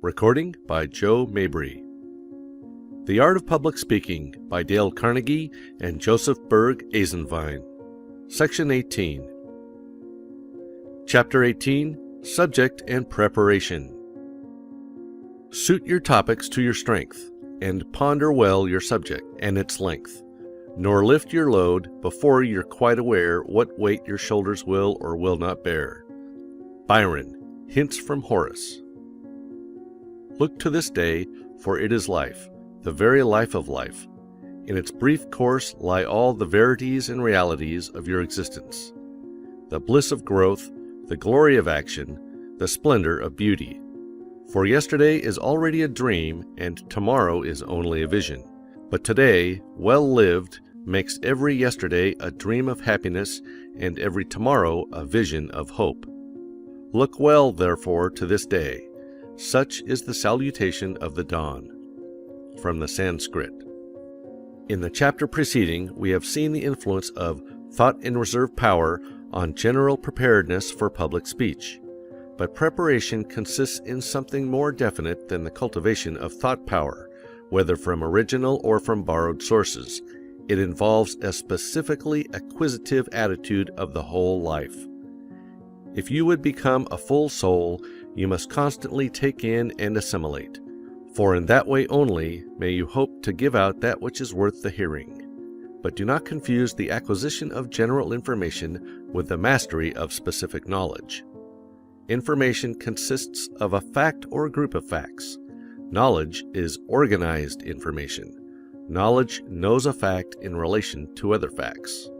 Recording by Joe Mabry. The Art of Public Speaking by Dale Carnegie and Joseph Berg Esenwein. Section 18. Chapter 18, Subject and Preparation. Suit your topics to your strength, and ponder well your subject and its length, nor lift your load before you're quite aware what weight your shoulders will or will not bear. Byron, Hints from Horace. Look to this day, for it is life, the very life of life. In its brief course lie all the verities and realities of your existence. The bliss of growth, the glory of action, the splendor of beauty. For yesterday is already a dream, and tomorrow is only a vision. But today, well lived, makes every yesterday a dream of happiness, and every tomorrow a vision of hope. Look well, therefore, to this day. Such is the salutation of the dawn. From the Sanskrit. In the chapter preceding, we have seen the influence of thought and reserve power on general preparedness for public speech. But preparation consists in something more definite than the cultivation of thought power, whether from original or from borrowed sources. It involves a specifically acquisitive attitude of the whole life. If you would become a full soul, you must constantly take in and assimilate, for in that way only may you hope to give out that which is worth the hearing. But do not confuse the acquisition of general information with the mastery of specific knowledge. Information consists of a fact or a group of facts. Knowledge is organized information. Knowledge knows a fact in relation to other facts.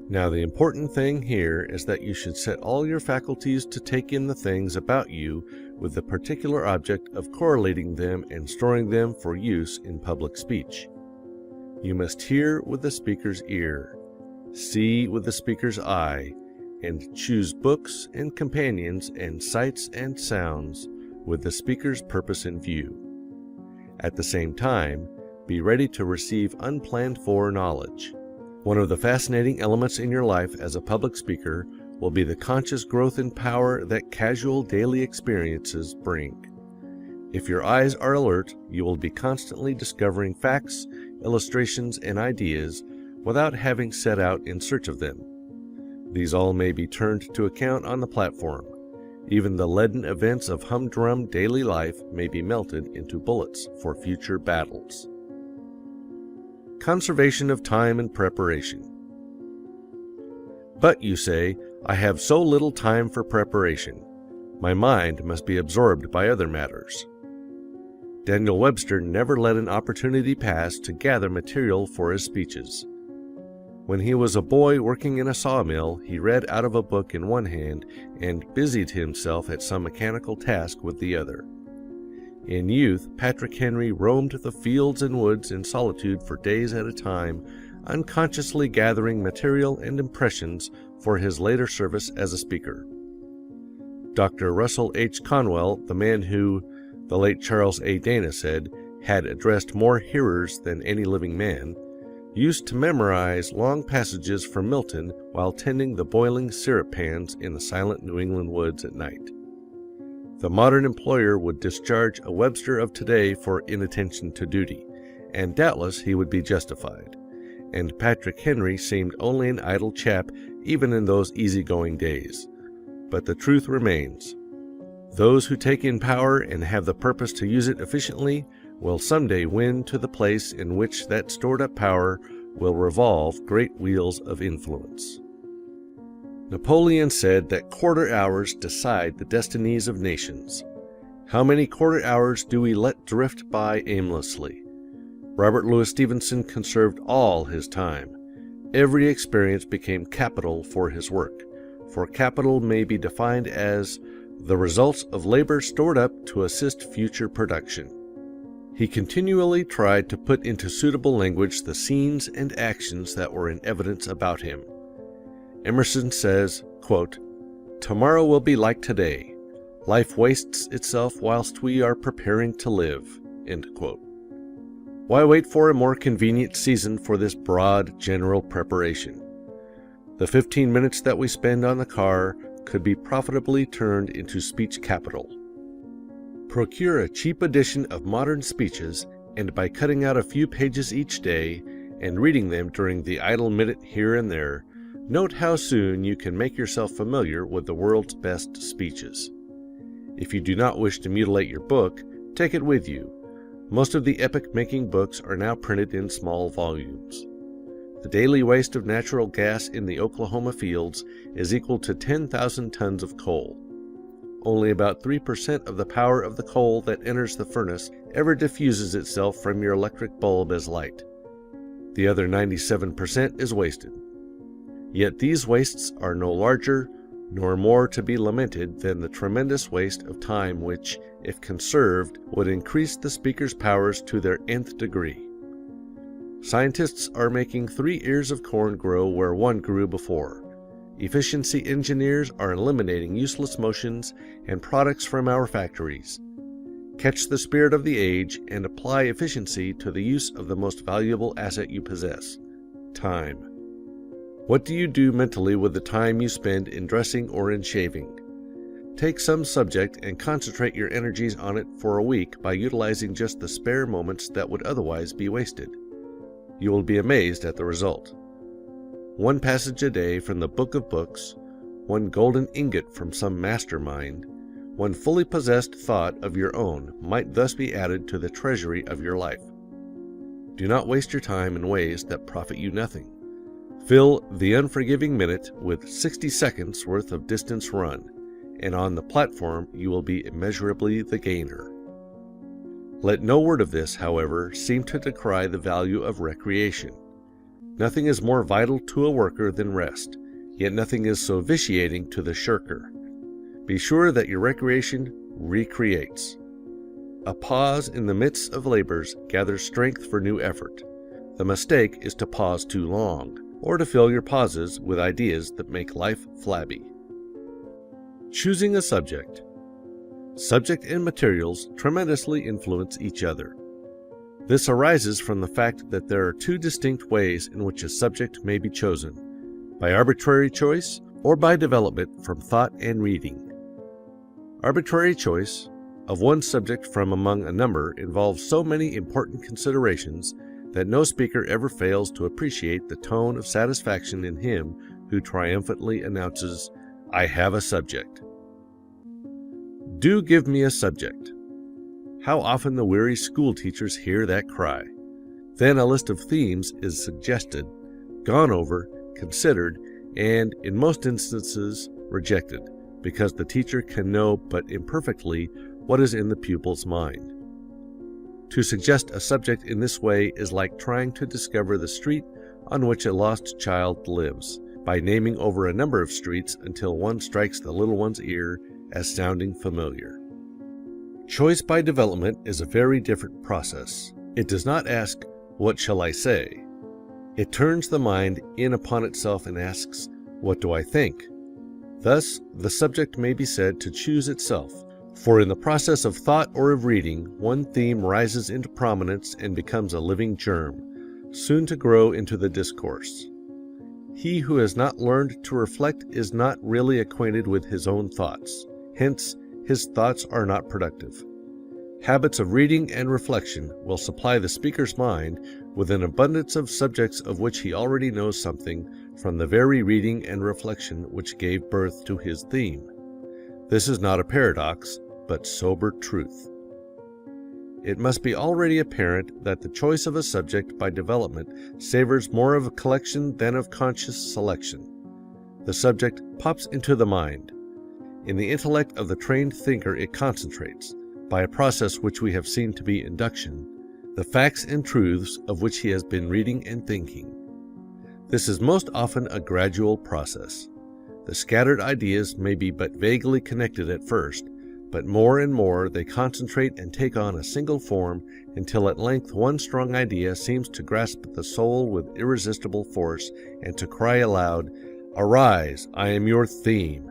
Now, the important thing here is that you should set all your faculties to take in the things about you with the particular object of correlating them and storing them for use in public speech. You must hear with the speaker's ear, see with the speaker's eye, and choose books and companions and sights and sounds with the speaker's purpose in view. At the same time, be ready to receive unplanned-for knowledge. One of the fascinating elements in your life as a public speaker will be the conscious growth in power that casual daily experiences bring. If your eyes are alert, you will be constantly discovering facts, illustrations, and ideas without having set out in search of them. These all may be turned to account on the platform. Even the leaden events of humdrum daily life may be melted into bullets for future battles. Conservation of time and preparation. But, you say, I have so little time for preparation. My mind must be absorbed by other matters. Daniel Webster never let an opportunity pass to gather material for his speeches. When he was a boy working in a sawmill, he read out of a book in one hand and busied himself at some mechanical task with the other. In youth, Patrick Henry roamed the fields and woods in solitude for days at a time, unconsciously gathering material and impressions for his later service as a speaker. Dr. Russell H. Conwell, the man who, the late Charles A. Dana said, had addressed more hearers than any living man, used to memorize long passages from Milton while tending the boiling syrup pans in the silent New England woods at night. The modern employer would discharge a Webster of today for inattention to duty, and doubtless he would be justified. And Patrick Henry seemed only an idle chap even in those easygoing days. But the truth remains. Those who take in power and have the purpose to use it efficiently will someday win to the place in which that stored-up power will revolve great wheels of influence. Napoleon said that quarter hours decide the destinies of nations. How many quarter hours do we let drift by aimlessly? Robert Louis Stevenson conserved all his time. Every experience became capital for his work, for capital may be defined as the results of labor stored up to assist future production. He continually tried to put into suitable language the scenes and actions that were in evidence about him. Emerson says, quote, "Tomorrow will be like today. Life wastes itself whilst we are preparing to live." End quote. Why wait for a more convenient season for this broad, general preparation? The 15 minutes that we spend on the car could be profitably turned into speech capital. Procure a cheap edition of modern speeches, and by cutting out a few pages each day and reading them during the idle minute here and there, note how soon you can make yourself familiar with the world's best speeches. If you do not wish to mutilate your book, take it with you. Most of the epoch-making books are now printed in small volumes. The daily waste of natural gas in the Oklahoma fields is equal to 10,000 tons of coal. Only about 3% of the power of the coal that enters the furnace ever diffuses itself from your electric bulb as light. The other 97% is wasted. Yet these wastes are no larger nor more to be lamented than the tremendous waste of time which, if conserved, would increase the speaker's powers to their nth degree. Scientists are making 3 ears of corn grow where 1 grew before. Efficiency engineers are eliminating useless motions and products from our factories. Catch the spirit of the age and apply efficiency to the use of the most valuable asset you possess: time. What do you do mentally with the time you spend in dressing or in shaving? Take some subject and concentrate your energies on it for a week by utilizing just the spare moments that would otherwise be wasted. You will be amazed at the result. 1 passage a day from the book of books, 1 golden ingot from some mastermind, 1 fully possessed thought of your own might thus be added to the treasury of your life. Do not waste your time in ways that profit you nothing. Fill the unforgiving minute with 60 seconds worth of distance run, and on the platform you will be immeasurably the gainer. Let no word of this, however, seem to decry the value of recreation. Nothing is more vital to a worker than rest, yet nothing is so vitiating to the shirker. Be sure that your recreation recreates. A pause in the midst of labors gathers strength for new effort. The mistake is to pause too long, or to fill your pauses with ideas that make life flabby. Choosing a subject. Subject and materials tremendously influence each other. This arises from the fact that there are 2 distinct ways in which a subject may be chosen: by arbitrary choice or by development from thought and reading. Arbitrary choice of one subject from among a number involves so many important considerations that no speaker ever fails to appreciate the tone of satisfaction in him who triumphantly announces, "I have a subject." Do give me a subject. How often the weary school teachers hear that cry. Then a list of themes is suggested, gone over, considered, and, in most instances, rejected, because the teacher can know but imperfectly what is in the pupil's mind. To suggest a subject in this way is like trying to discover the street on which a lost child lives, by naming over a number of streets until one strikes the little one's ear as sounding familiar. Choice by development is a very different process. It does not ask, "What shall I say?" It turns the mind in upon itself and asks, "What do I think?" Thus, the subject may be said to choose itself, for in the process of thought or of reading, one theme rises into prominence and becomes a living germ, soon to grow into the discourse. He who has not learned to reflect is not really acquainted with his own thoughts. Hence, his thoughts are not productive. Habits of reading and reflection will supply the speaker's mind with an abundance of subjects of which he already knows something from the very reading and reflection which gave birth to his theme. This is not a paradox, but sober truth. It must be already apparent that the choice of a subject by development savors more of a collection than of conscious selection. The subject pops into the mind. In the intellect of the trained thinker it concentrates, by a process which we have seen to be induction, the facts and truths of which he has been reading and thinking. This is most often a gradual process. The scattered ideas may be but vaguely connected at first, but more and more they concentrate and take on a single form until at length one strong idea seems to grasp the soul with irresistible force and to cry aloud, "Arise, I am your theme.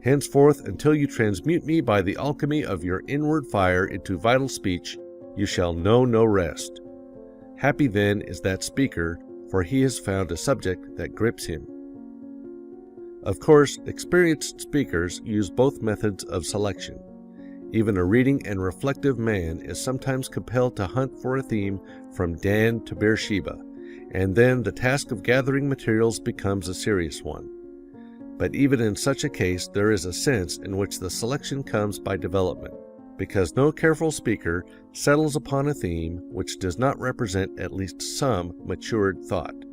Henceforth, until you transmute me by the alchemy of your inward fire into vital speech, you shall know no rest." Happy then is that speaker, for he has found a subject that grips him. Of course, experienced speakers use both methods of selection. Even a reading and reflective man is sometimes compelled to hunt for a theme from Dan to Beersheba, and then the task of gathering materials becomes a serious one. But even in such a case, there is a sense in which the selection comes by development, because no careful speaker settles upon a theme which does not represent at least some matured thought.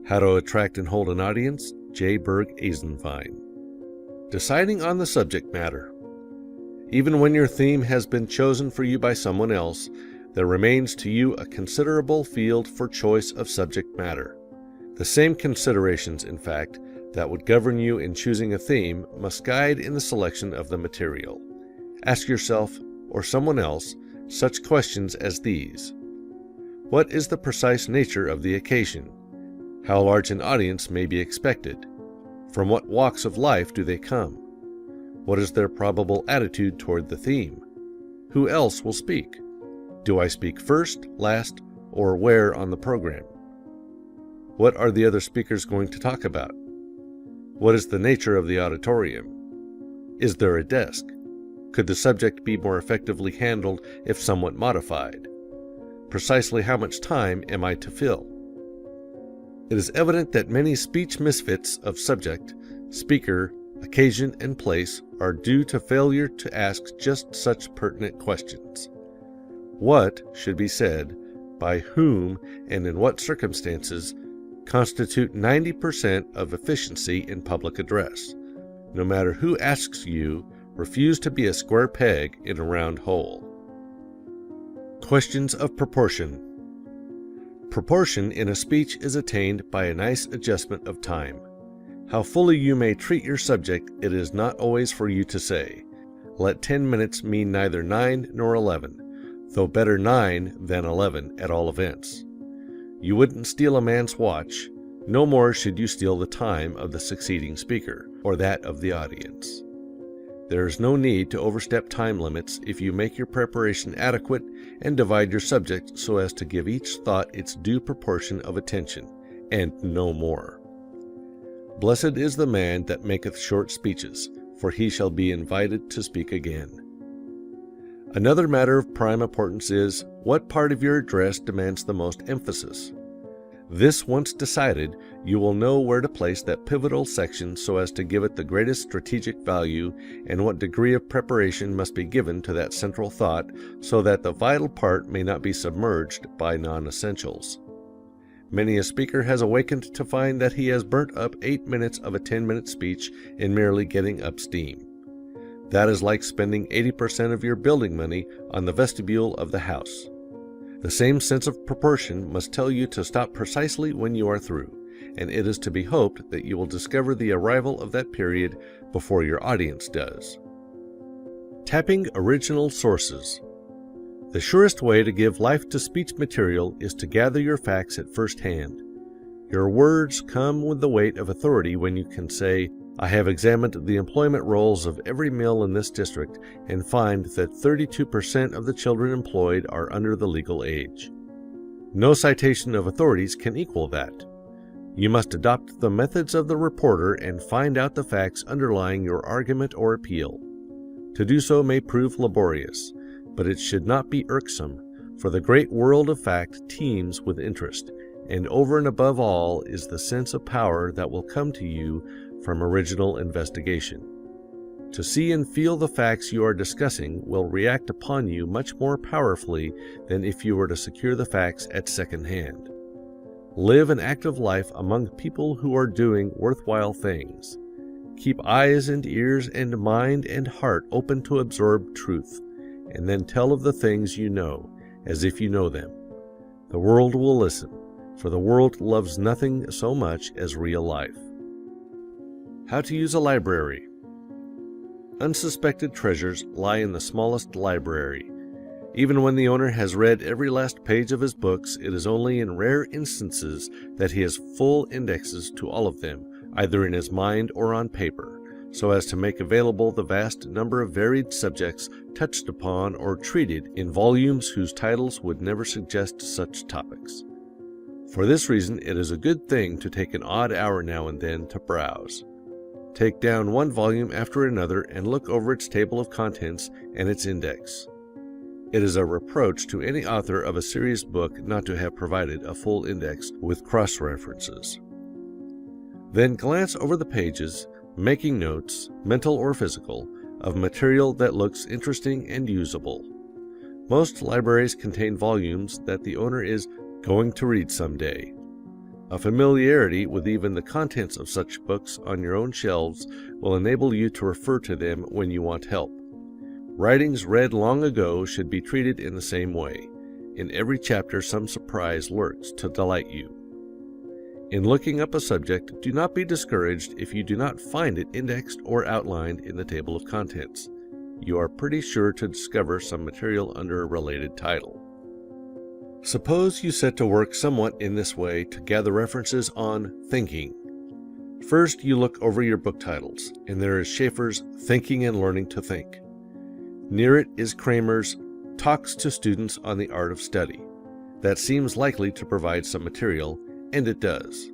How to Attract and Hold an Audience, J. Berg Esenwein. Deciding on the subject matter. Even when your theme has been chosen for you by someone else, there remains to you a considerable field for choice of subject matter. The same considerations, in fact, that would govern you in choosing a theme must guide in the selection of the material. Ask yourself, or someone else, such questions as these. What is the precise nature of the occasion? How large an audience may be expected? From what walks of life do they come? What is their probable attitude toward the theme? Who else will speak? Do I speak first, last, or where on the program? What are the other speakers going to talk about? What is the nature of the auditorium? Is there a desk? Could the subject be more effectively handled if somewhat modified? Precisely how much time am I to fill? It is evident that many speech misfits of subject, speaker, occasion, and place are due to failure to ask just such pertinent questions. What should be said, by whom, and in what circumstances constitute 90% of efficiency in public address. No matter who asks you, refuse to be a square peg in a round hole. Questions of proportion. Proportion in a speech is attained by a nice adjustment of time. How fully you may treat your subject, it is not always for you to say. Let 10 minutes mean neither 9 nor 11, though better 9 than 11 at all events. You wouldn't steal a man's watch, no more should you steal the time of the succeeding speaker, or that of the audience. There is no need to overstep time limits if you make your preparation adequate and divide your subject so as to give each thought its due proportion of attention, and no more. Blessed is the man that maketh short speeches, for he shall be invited to speak again. Another matter of prime importance is, what part of your address demands the most emphasis? This once decided, you will know where to place that pivotal section so as to give it the greatest strategic value, and what degree of preparation must be given to that central thought so that the vital part may not be submerged by non-essentials. Many a speaker has awakened to find that he has burnt up 8 minutes of a 10-minute speech in merely getting up steam. That is like spending 80% of your building money on the vestibule of the house. The same sense of proportion must tell you to stop precisely when you are through, and it is to be hoped that you will discover the arrival of that period before your audience does. Tapping original sources. The surest way to give life to speech material is to gather your facts at first hand. Your words come with the weight of authority when you can say, I have examined the employment rolls of every mill in this district and find that 32% of the children employed are under the legal age. No citation of authorities can equal that. You must adopt the methods of the reporter and find out the facts underlying your argument or appeal. To do so may prove laborious, but it should not be irksome, for the great world of fact teems with interest, and over and above all is the sense of power that will come to you from original investigation. To see and feel the facts you are discussing will react upon you much more powerfully than if you were to secure the facts at second hand. Live an active life among people who are doing worthwhile things. Keep eyes and ears and mind and heart open to absorb truth, and then tell of the things you know, as if you know them. The world will listen, for the world loves nothing so much as real life. How to use a library. Unsuspected treasures lie in the smallest library. Even when the owner has read every last page of his books, it is only in rare instances that he has full indexes to all of them, either in his mind or on paper, so as to make available the vast number of varied subjects touched upon or treated in volumes whose titles would never suggest such topics. For this reason, it is a good thing to take an odd hour now and then to browse. Take down one volume after another and look over its table of contents and its index. It is a reproach to any author of a serious book not to have provided a full index with cross-references. Then glance over the pages, making notes, mental or physical, of material that looks interesting and usable. Most libraries contain volumes that the owner is going to read someday. A familiarity with even the contents of such books on your own shelves will enable you to refer to them when you want help. Writings read long ago should be treated in the same way. In every chapter some surprise lurks to delight you. In looking up a subject, do not be discouraged if you do not find it indexed or outlined in the table of contents. You are pretty sure to discover some material under a related title. Suppose you set to work somewhat in this way to gather references on thinking. First, you look over your book titles, and there is Schaeffer's Thinking and Learning to Think. Near it is Kramer's Talks to Students on the Art of Study. That seems likely to provide some material, and it does.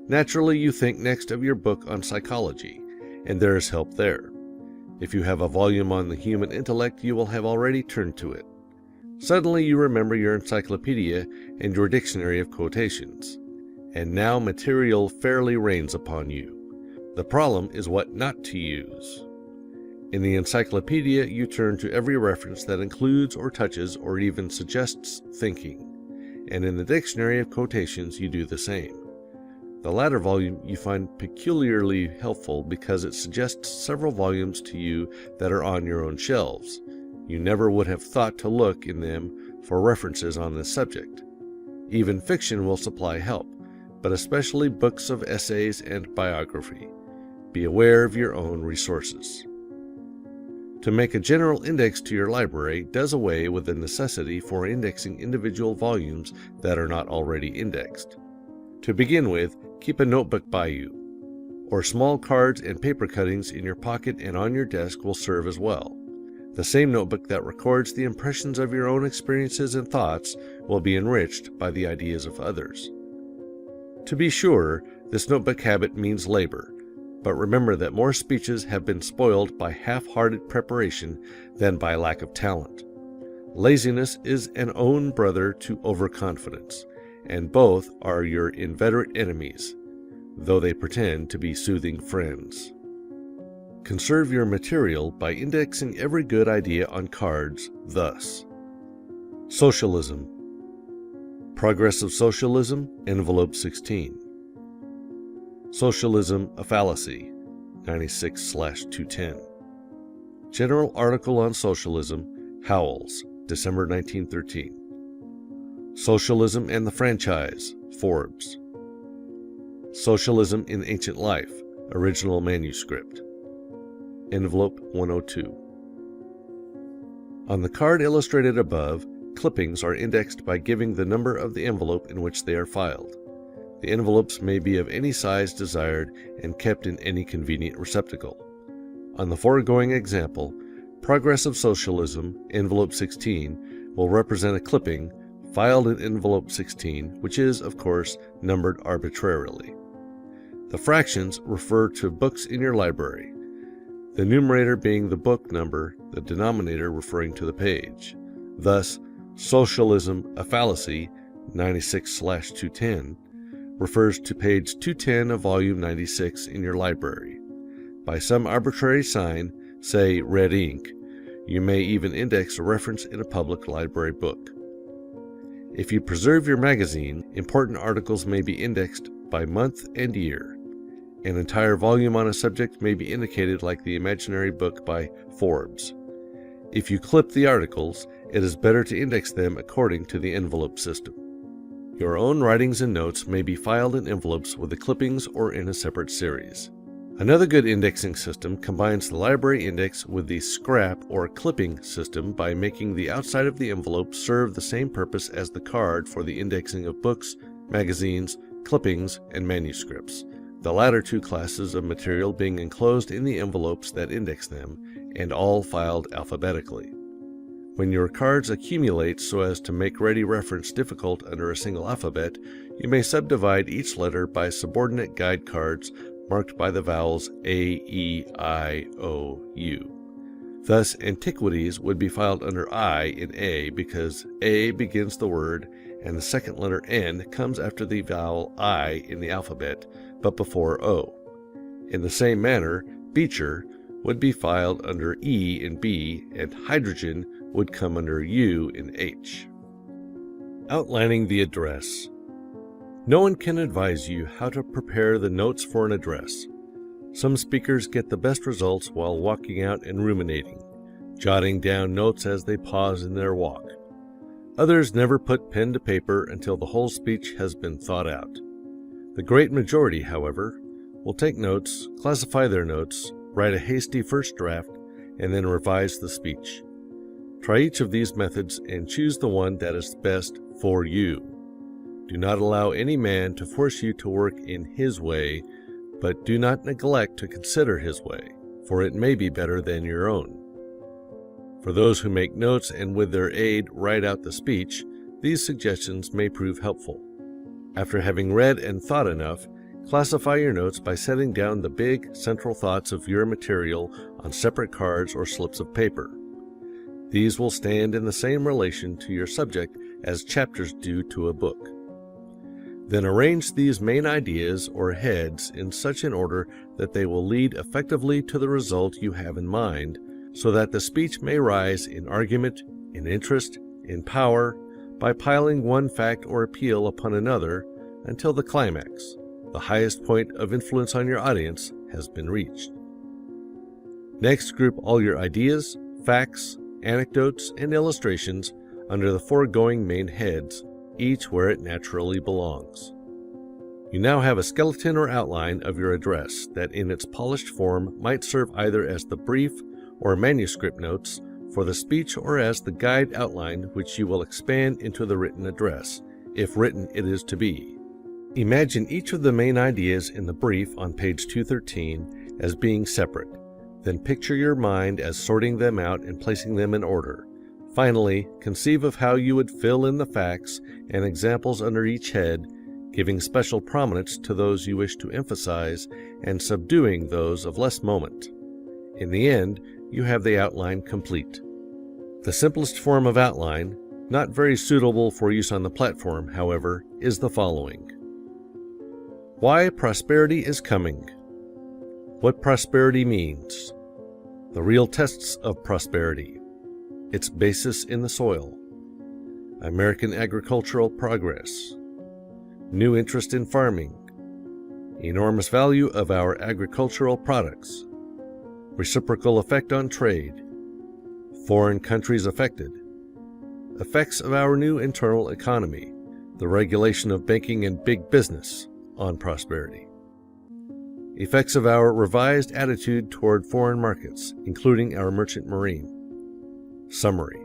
Naturally, you think next of your book on psychology, and there is help there. If you have a volume on the human intellect, you will have already turned to it. Suddenly you remember your encyclopedia and your dictionary of quotations, and now material fairly rains upon you. The problem is what not to use. In the encyclopedia, you turn to every reference that includes or touches or even suggests thinking, and in the dictionary of quotations you do the same. The latter volume you find peculiarly helpful because it suggests several volumes to you that are on your own shelves. You never would have thought to look in them for references on this subject. Even fiction will supply help, but especially books of essays and biography. Be aware of your own resources. To make a general index to your library does away with the necessity for indexing individual volumes that are not already indexed. To begin with, keep a notebook by you, or small cards and paper cuttings in your pocket and on your desk will serve as well. The same notebook that records the impressions of your own experiences and thoughts will be enriched by the ideas of others. To be sure, this notebook habit means labor, but remember that more speeches have been spoiled by half-hearted preparation than by lack of talent. Laziness is an own brother to overconfidence, and both are your inveterate enemies, though they pretend to be soothing friends. Conserve your material by indexing every good idea on cards thus. Socialism. Progressive Socialism, envelope 16. Socialism, a Fallacy, 96/210. General Article on Socialism, Howells, December 1913. Socialism and the Franchise, Forbes. Socialism in Ancient Life, original manuscript. Envelope 102. On the card illustrated above, clippings are indexed by giving the number of the envelope in which they are filed. The envelopes may be of any size desired and kept in any convenient receptacle. On the foregoing example, Progressive Socialism, envelope 16, will represent a clipping filed in envelope 16, which is, of course, numbered arbitrarily. The fractions refer to books in your library, the numerator being the book number, the denominator referring to the page. Thus, Socialism, a Fallacy, 96/210, refers to page 210 of volume 96 in your library. By some arbitrary sign, say red ink, you may even index a reference in a public library book. If you preserve your magazine, important articles may be indexed by month and year. An entire volume on a subject may be indicated like the imaginary book by Forbes. If you clip the articles, it is better to index them according to the envelope system. Your own writings and notes may be filed in envelopes with the clippings or in a separate series. Another good indexing system combines the library index with the scrap or clipping system by making the outside of the envelope serve the same purpose as the card for the indexing of books, magazines, clippings, and manuscripts, the latter two classes of material being enclosed in the envelopes that index them, and all filed alphabetically. When your cards accumulate so as to make ready reference difficult under a single alphabet, you may subdivide each letter by subordinate guide cards marked by the vowels A, E, I, O, U. Thus, antiquities would be filed under I in A because A begins the word and the second letter N comes after the vowel I in the alphabet, but before O. In the same manner, Beecher would be filed under E in B, and hydrogen would come under U in H. Outlining the address. No one can advise you how to prepare the notes for an address. Some speakers get the best results while walking out and ruminating, jotting down notes as they pause in their walk. Others never put pen to paper until the whole speech has been thought out. The great majority, however, will take notes, classify their notes, write a hasty first draft, and then revise the speech. Try each of these methods and choose the one that is best for you. Do not allow any man to force you to work in his way, but do not neglect to consider his way, for it may be better than your own. For those who make notes and with their aid write out the speech, these suggestions may prove helpful. After having read and thought enough, classify your notes by setting down the big, central thoughts of your material on separate cards or slips of paper. These will stand in the same relation to your subject as chapters do to a book. Then arrange these main ideas or heads in such an order that they will lead effectively to the result you have in mind, so that the speech may rise in argument, in interest, in power, by piling one fact or appeal upon another until the climax, the highest point of influence on your audience, has been reached. Next, group all your ideas, facts, anecdotes, and illustrations under the foregoing main heads, each where it naturally belongs. You now have a skeleton or outline of your address that in its polished form might serve either as the brief or manuscript notes for the speech or as the guide outline which you will expand into the written address, if written it is to be. Imagine each of the main ideas in the brief on page 213 as being separate. Then picture your mind as sorting them out and placing them in order. Finally, conceive of how you would fill in the facts and examples under each head, giving special prominence to those you wish to emphasize and subduing those of less moment. In the end, you have the outline complete. The simplest form of outline, not very suitable for use on the platform, however, is the following. Why prosperity is coming. What prosperity means. The real tests of prosperity. Its basis in the soil. American agricultural progress. New interest in farming. Enormous value of our agricultural products. Reciprocal effect on trade. Foreign countries affected. Effects of our new internal economy. The regulation of banking and big business on prosperity. Effects of our revised attitude toward foreign markets, including our merchant marine. Summary.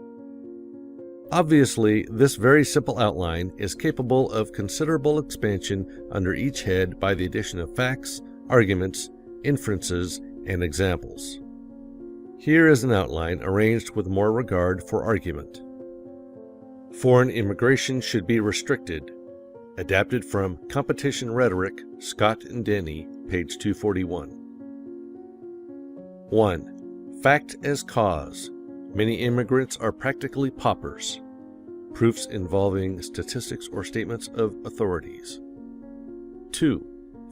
Obviously, this very simple outline is capable of considerable expansion under each head by the addition of facts, arguments, inferences, and examples. Here is an outline arranged with more regard for argument. Foreign immigration should be restricted. Adapted from Competition Rhetoric, Scott and Denny, page 241. 1. Fact as cause. Many immigrants are practically paupers. Proofs involving statistics or statements of authorities. 2.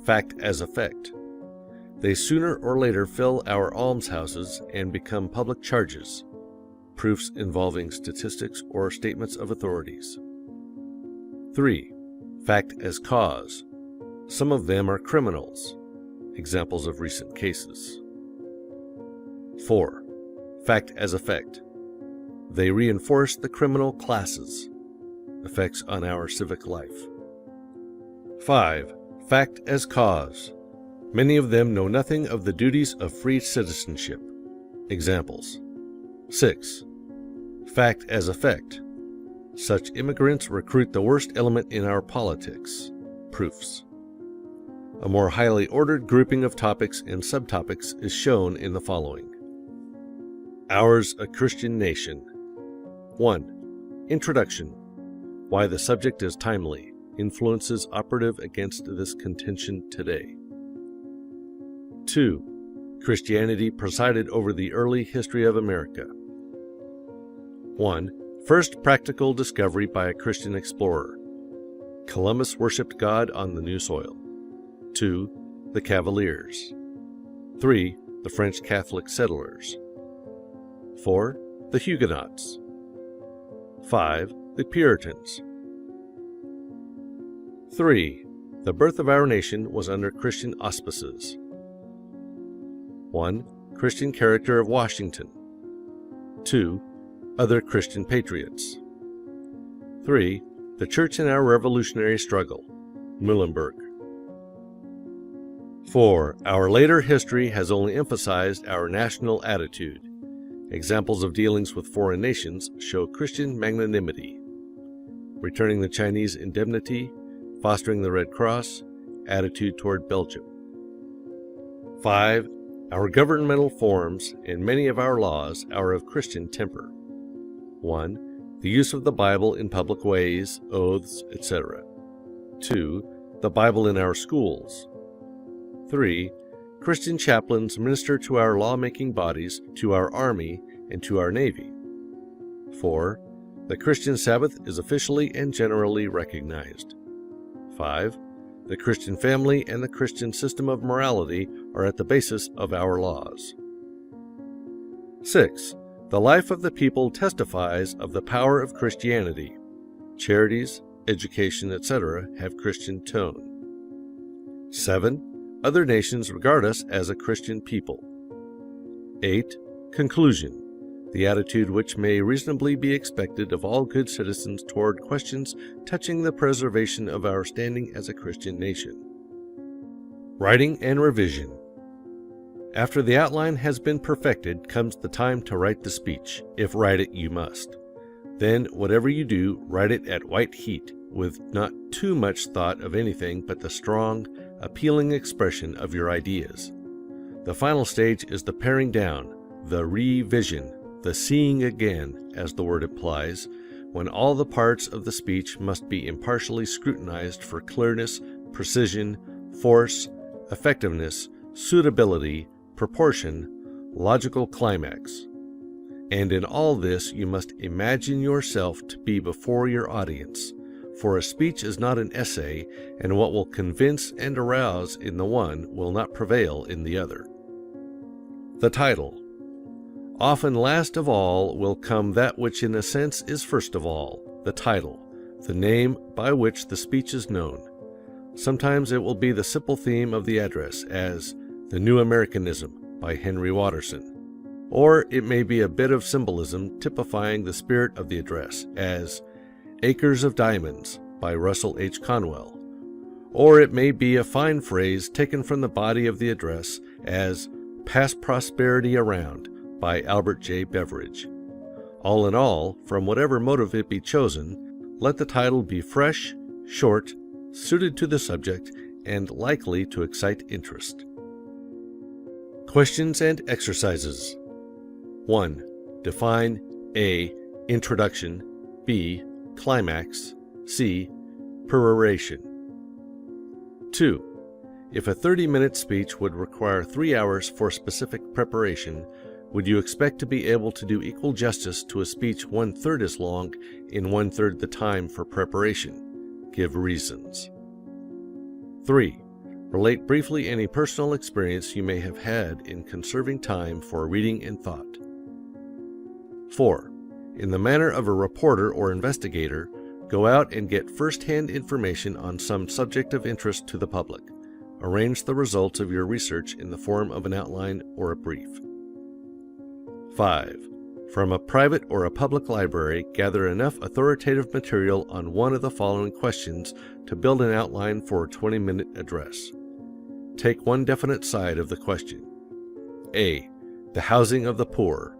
Fact as effect. They sooner or later fill our almshouses and become public charges. Proofs involving statistics or statements of authorities. 3. Fact as cause. Some of them are criminals. Examples of recent cases. 4. Fact as effect. They reinforce the criminal classes. Effects on our civic life. 5. Fact as cause. Many of them know nothing of the duties of free citizenship. Examples. 6. Fact as effect. Such immigrants recruit the worst element in our politics. Proofs. A more highly ordered grouping of topics and subtopics is shown in the following. Ours a Christian Nation. 1. Introduction. Why the subject is timely. Influences operative against this contention today. 2. Christianity presided over the early history of America. 1. First practical discovery by a Christian explorer. Columbus worshipped God on the new soil. 2. The Cavaliers. 3. The French Catholic settlers. 4. The Huguenots. 5. The Puritans. 3. The birth of our nation was under Christian auspices. 1. Christian character of Washington. 2. Other Christian patriots. 3. The Church in our revolutionary struggle. Muhlenberg. 4. Our later history has only emphasized our national attitude. Examples of dealings with foreign nations show Christian magnanimity. Returning the Chinese indemnity, fostering the Red Cross, attitude toward Belgium. 5. Our governmental forms and many of our laws are of Christian temper. 1. The use of the Bible in public ways, oaths, etc. 2. The Bible in our schools. 3. Christian chaplains minister to our lawmaking bodies, to our Army, and to our Navy. 4. The Christian Sabbath is officially and generally recognized. 5. The Christian family and the Christian system of morality are at the basis of our laws. 6. The life of the people testifies of the power of Christianity. Charities, education, etc. have Christian tone. 7. Other nations regard us as a Christian people. 8. Conclusion. The attitude which may reasonably be expected of all good citizens toward questions touching the preservation of our standing as a Christian nation. Writing and revision. After the outline has been perfected comes the time to write the speech, if write it you must. Then, whatever you do, write it at white heat, with not too much thought of anything but the strong, appealing expression of your ideas. The final stage is the paring down, the revision, the seeing again, as the word implies, when all the parts of the speech must be impartially scrutinized for clearness, precision, force, effectiveness, suitability, proportion, logical climax. And in all this you must imagine yourself to be before your audience, for a speech is not an essay, and what will convince and arouse in the one will not prevail in the other. The title. Often last of all will come that which in a sense is first of all, the title, the name by which the speech is known. Sometimes it will be the simple theme of the address, as The New Americanism by Henry Watterson. Or it may be a bit of symbolism typifying the spirit of the address, as Acres of Diamonds by Russell H. Conwell. Or it may be a fine phrase taken from the body of the address, as Pass Prosperity Around by Albert J. Beveridge. All in all, from whatever motive it be chosen, let the title be fresh, short, suited to the subject, and likely to excite interest. Questions and exercises. 1. Define A. Introduction, B. Climax, C. Peroration. 2. If a 30-minute speech would require 3 hours for specific preparation, would you expect to be able to do equal justice to a speech 1/3 as long in 1/3 the time for preparation? Give reasons. 3. Relate briefly any personal experience you may have had in conserving time for reading and thought. 4. In the manner of a reporter or investigator, go out and get first-hand information on some subject of interest to the public. Arrange the results of your research in the form of an outline or a brief. 5. From a private or a public library, gather enough authoritative material on one of the following questions to build an outline for a 20-minute address. Take one definite side of the question. A. The housing of the poor.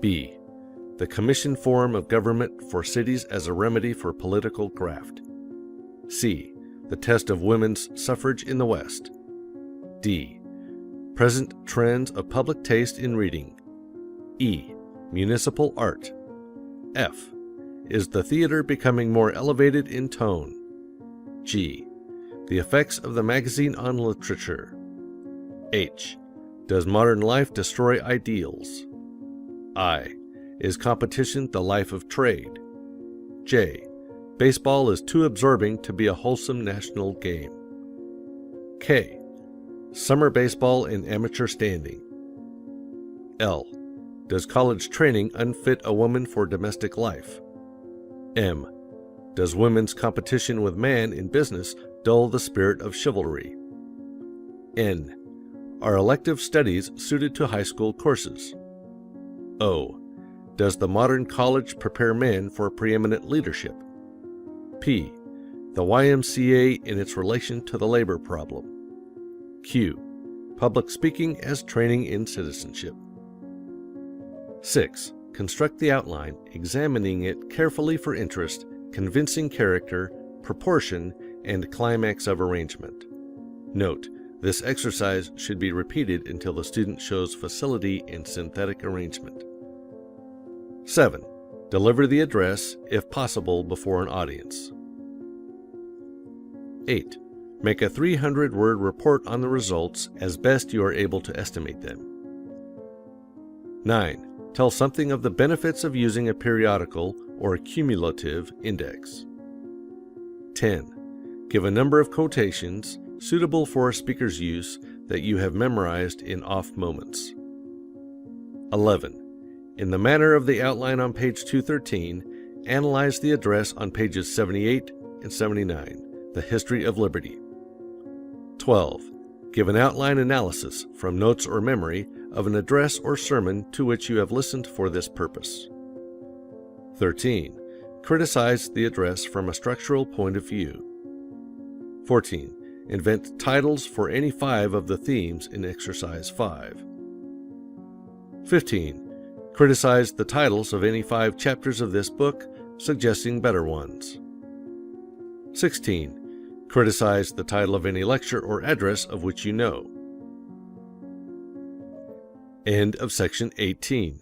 B. The commission form of government for cities as a remedy for political graft. C. The test of women's suffrage in the West. D. Present trends of public taste in reading. E. Municipal art. F. Is the theater becoming more elevated in tone? G. The effects of the magazine on literature. H. Does modern life destroy ideals? I. Is competition the life of trade? J. Baseball is too absorbing to be a wholesome national game. K. Summer baseball in amateur standing. L. Does college training unfit a woman for domestic life? M. Does women's competition with man in business dull the spirit of chivalry? N. Are elective studies suited to high school courses? O. Does the modern college prepare men for preeminent leadership? P. The YMCA in its relation to the labor problem. Q. Public speaking as training in citizenship. 6. Construct the outline, examining it carefully for interest, convincing character, proportion, and climax of arrangement. Note, this exercise should be repeated until the student shows facility in synthetic arrangement. 7. Deliver the address, if possible, before an audience. 8. Make a 300-word report on the results as best you are able to estimate them. 9. Tell something of the benefits of using a periodical or cumulative index. 10. Give a number of quotations suitable for a speaker's use that you have memorized in off moments. 11. In the manner of the outline on page 213, analyze the address on pages 78 and 79, the history of liberty. 12. Give an outline analysis from notes or memory of an address or sermon to which you have listened for this purpose. 13. Criticize the address from a structural point of view. 14. Invent titles for any 5 of the themes in Exercise 5. 15. Criticize the titles of any 5 chapters of this book, suggesting better ones. 16. Criticize the title of any lecture or address of which you know. End of section 18.